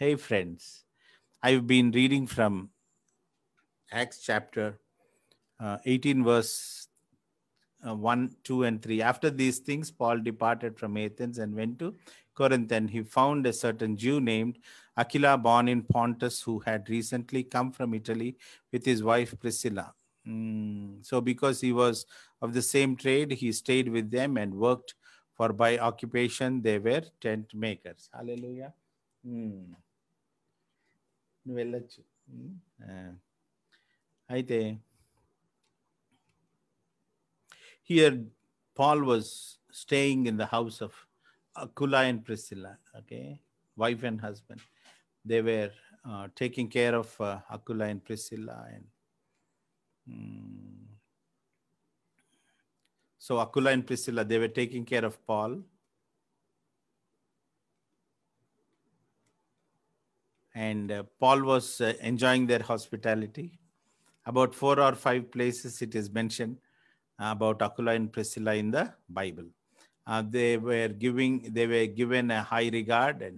Hey friends, I've been reading from Acts chapter 18 verse 1, 2 and 3. After these things, Paul departed from Athens and went to Corinth, and he found a certain Jew named Aquila, born in Pontus, who had recently come from Italy with his wife Priscilla. So because he was of the same trade, he stayed with them and worked, for by occupation they were tent makers. Hallelujah. Hmm. నువ్వు వెళ్ళొచ్చు. అయితే here Paul was staying in the house of Aquila and Priscilla, okay, wife and husband. They were taking care of Aquila and Priscilla, and so Aquila and Priscilla, they were taking care of Paul, and Paul was enjoying their hospitality. About 4 or 5 places it is mentioned about Aquila and Priscilla in the Bible. They were given a high regard and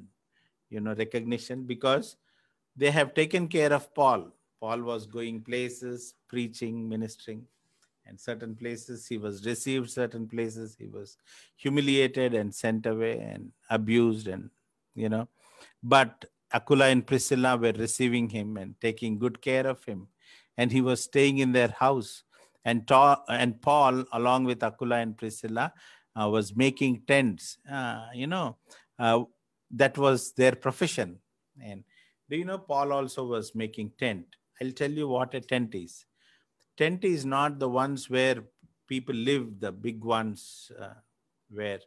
recognition because they have taken care of Paul. Paul was going places, preaching, ministering, and certain places he was received, certain places he was humiliated and sent away and abused, and but Aquila and Priscilla were receiving him and taking good care of him, and he was staying in their house. And Paul, along with Aquila and Priscilla, was making tents. That was their profession. And do you know Paul also was making tent? I'll tell you what a tent is. Tent is not the ones where people live, the big ones where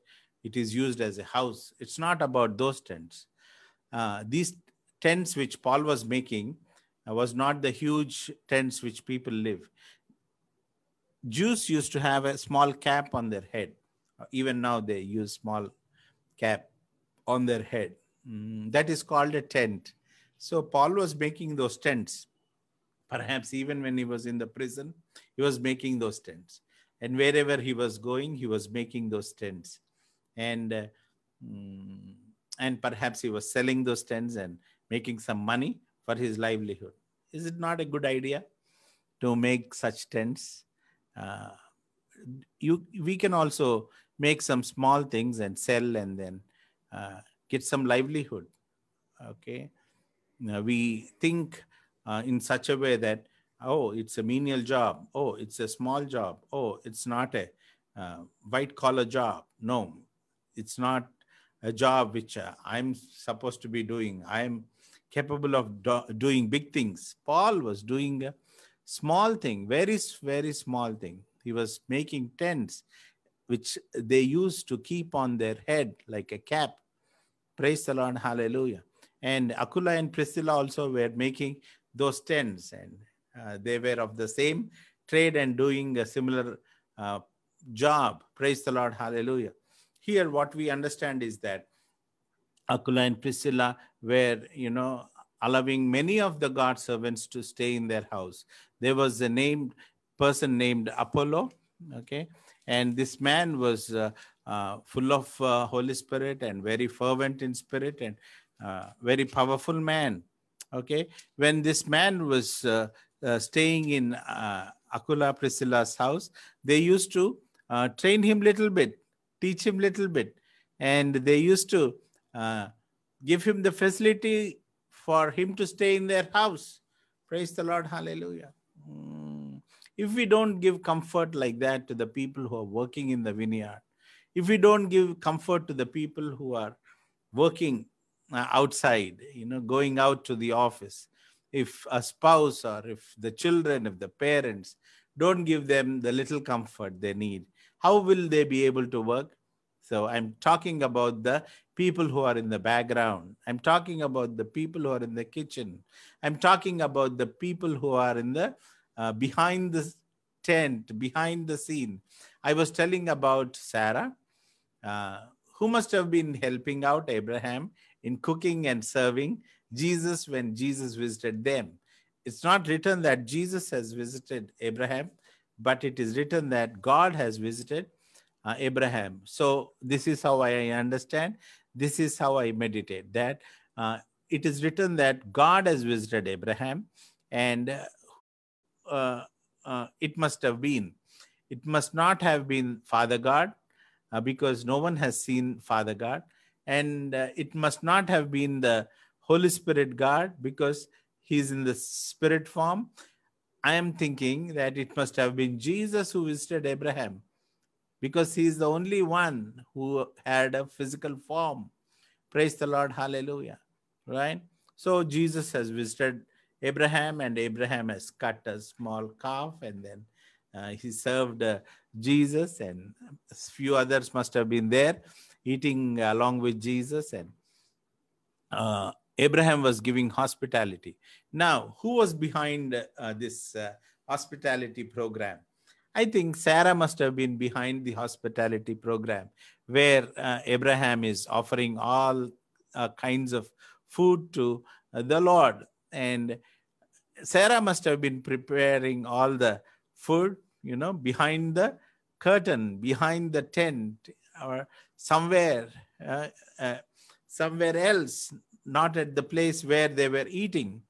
it is used as a house. It's not about those tents. These tents which Paul was making was not the huge tents which people live. Jews used to have a small cap on their head. Even now they use small cap on their head. That is called a tent. So Paul was making those tents. Perhaps even when he was in the prison, he was making those tents. And wherever he was going, he was making those tents. And perhaps he was selling those tents and making some money for his livelihood. Is it not a good idea to make such tents? We can also make some small things and sell and then get some livelihood. Okay, we think in such a way that, oh, it's a menial job, oh, it's a small job, oh, it's not a white collar job. No, it's not a job which I'm supposed to be doing. I'm capable of doing big things. Paul was doing a small thing, very, very small thing. He was making tents which they used to keep on their head like a cap. Praise the Lord, hallelujah. And Aquila and Priscilla also were making those tents, and they were of the same trade and doing a similar job. Praise the Lord, hallelujah. Here what we understand is that Aquila and Priscilla were, allowing many of the God servants to stay in their house. There was a person named Apollo, okay, and this man was full of Holy Spirit and very fervent in spirit and very powerful man. Okay, when this man was staying in Aquila Priscilla's house, they used to train him little bit, teach him little bit, and they used to give him the facility for him to stay in their house. Praise the Lord, hallelujah. If we don't give comfort like that to the people who are working in the vineyard, if we don't give comfort to the people who are working outside, going out to the office, if a spouse or if the children, if the parents don't give them the little comfort they need, how will they be able to work? So I'm talking about the people who are in the background. I'm talking about the people who are in the kitchen. I'm talking about the people who are in the behind the tent, behind the scene. I was telling about Sarah, who must have been helping out Abraham in cooking and serving Jesus when Jesus visited them. It's not written that Jesus has visited Abraham, but it is written that God has visited Abraham. So this is how I understand. This is how I meditate, that it is written that God has visited Abraham, and it must have been. It must not have been Father God, because no one has seen Father God. And it must not have been the Holy Spirit God, because he's in the spirit form. I am thinking that it must have been Jesus who visited Abraham, because he is the only one who had a physical form. Praise the Lord. Hallelujah. Right? So Jesus has visited Abraham, and Abraham has cut a small calf, and then he served Jesus, and a few others must have been there eating along with Jesus, and Abraham was giving hospitality. Now, who was behind this hospitality program? I think Sarah must have been behind the hospitality program, where Abraham is offering all kinds of food to the Lord. And Sarah must have been preparing all the food, behind the curtain, behind the tent, or somewhere, uh, uh, somewhere else, not at the place where they were eating,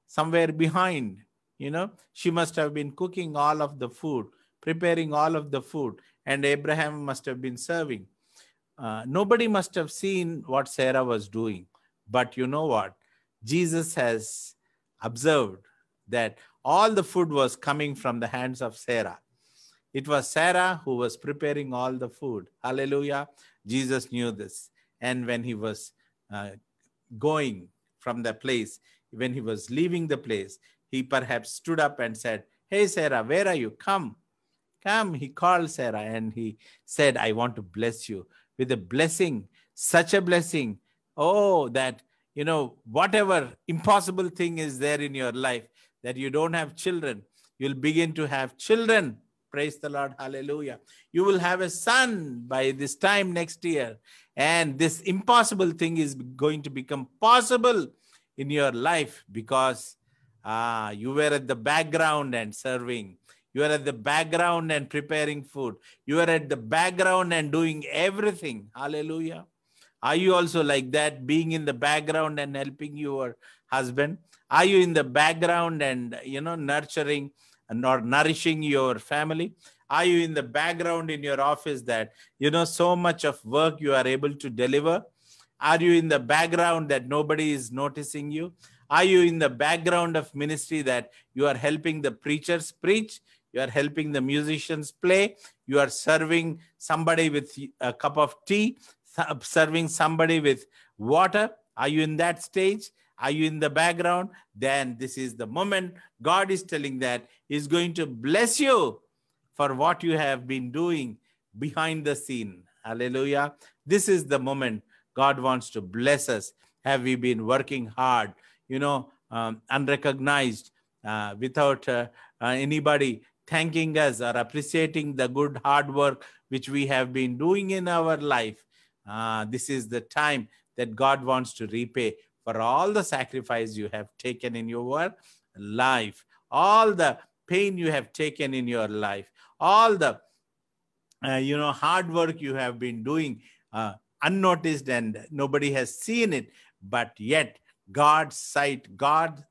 somewhere behind. She must have been cooking all of the food, preparing all of the food, and Abraham must have been serving. Nobody must have seen what Sarah was doing. But you know what? Jesus has observed that all the food was coming from the hands of Sarah. It was Sarah who was preparing all the food. Hallelujah. Jesus knew this. And when he was going from the place, when he was leaving the place, he perhaps stood up and said, "Hey, Sarah, where are you? Come. Come." He called Sarah and he said, "I want to bless you with a blessing, such a blessing. Oh, that, whatever impossible thing is there in your life, that you don't have children, you'll begin to have children." Praise the Lord. Hallelujah. You will have a son by this time next year. And this impossible thing is going to become possible in your life, because you were at the background and serving. You are at the background and preparing food. You are at the background and doing everything. Hallelujah. Are you also like that, being in the background and helping your husband? Are you in the background and, nurturing or nourishing your family? Are you in the background in your office that, so much of work you are able to deliver? Are you in the background that nobody is noticing you? Are you in the background of ministry that you are helping the preachers preach? You are helping the musicians play. You are serving somebody with a cup of tea, serving somebody with water. Are you in that stage? Are you in the background? Then this is the moment God is telling that He's going to bless you for what you have been doing behind the scene. Hallelujah. This is the moment God wants to bless us. Have we been working hard, unrecognized, without anybody thanking us or appreciating the good hard work which we have been doing in our life? This is the time that God wants to repay for all the sacrifice you have taken in your life, all the pain you have taken in your life, all the hard work you have been doing unnoticed and nobody has seen it, but yet God's sight, God's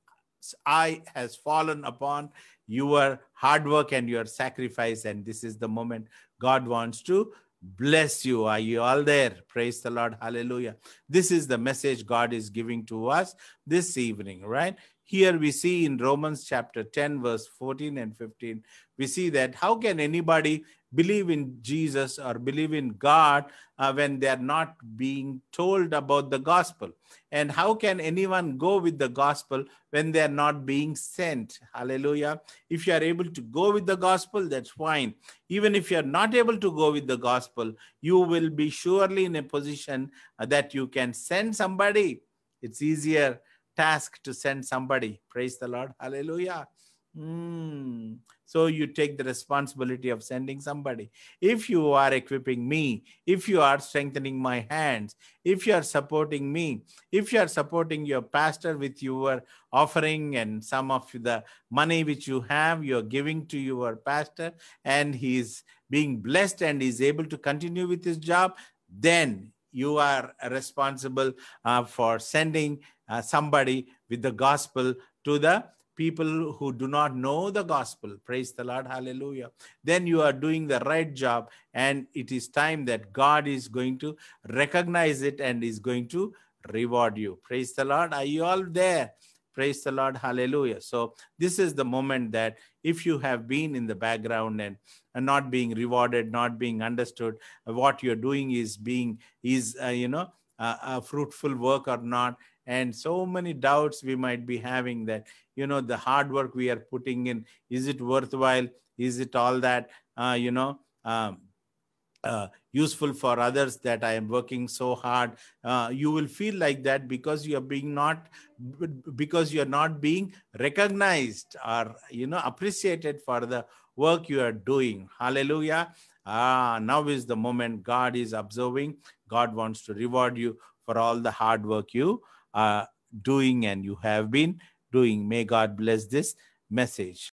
eye has fallen upon your hard work and your sacrifice, and this is the moment God wants to bless you. Are you all there? Praise the Lord. Hallelujah. This is the message God is giving to us this evening, right? Here we see in Romans chapter 10, verse 14 and 15, we see that how can anybody believe in Jesus or believe in God when they are not being told about the gospel? And how can anyone go with the gospel when they are not being sent? Hallelujah. If you are able to go with the gospel, that's fine. Even if you are not able to go with the gospel, you will be surely in a position that you can send somebody. It's easier task to send somebody. Praise the Lord. Hallelujah. So you take the responsibility of sending somebody. If you are equipping me, if you are strengthening my hands, if you are supporting me, if you are supporting your pastor with your offering and some of the money which you have, you are giving to your pastor, and he is being blessed and is able to continue with his job, then you are responsible for sending somebody with the gospel to the people who do not know the gospel. Praise the Lord. Hallelujah. Then you are doing the right job, and it is time that God is going to recognize it and is going to reward you. Praise the Lord. Are you all there? Praise the Lord. Hallelujah. So this is the moment that if you have been in the background and not being rewarded, not being understood, what you're doing is a fruitful work or not. And so many doubts we might be having that, the hard work we are putting in, is it worthwhile? Is it all that, useful for others, that I am working so hard? You will feel like that because because you are not being recognized or appreciated for the work you are doing. Hallelujah. Now is the moment God is observing. God wants to reward you for all the hard work you are doing and you have been doing. May God bless this message.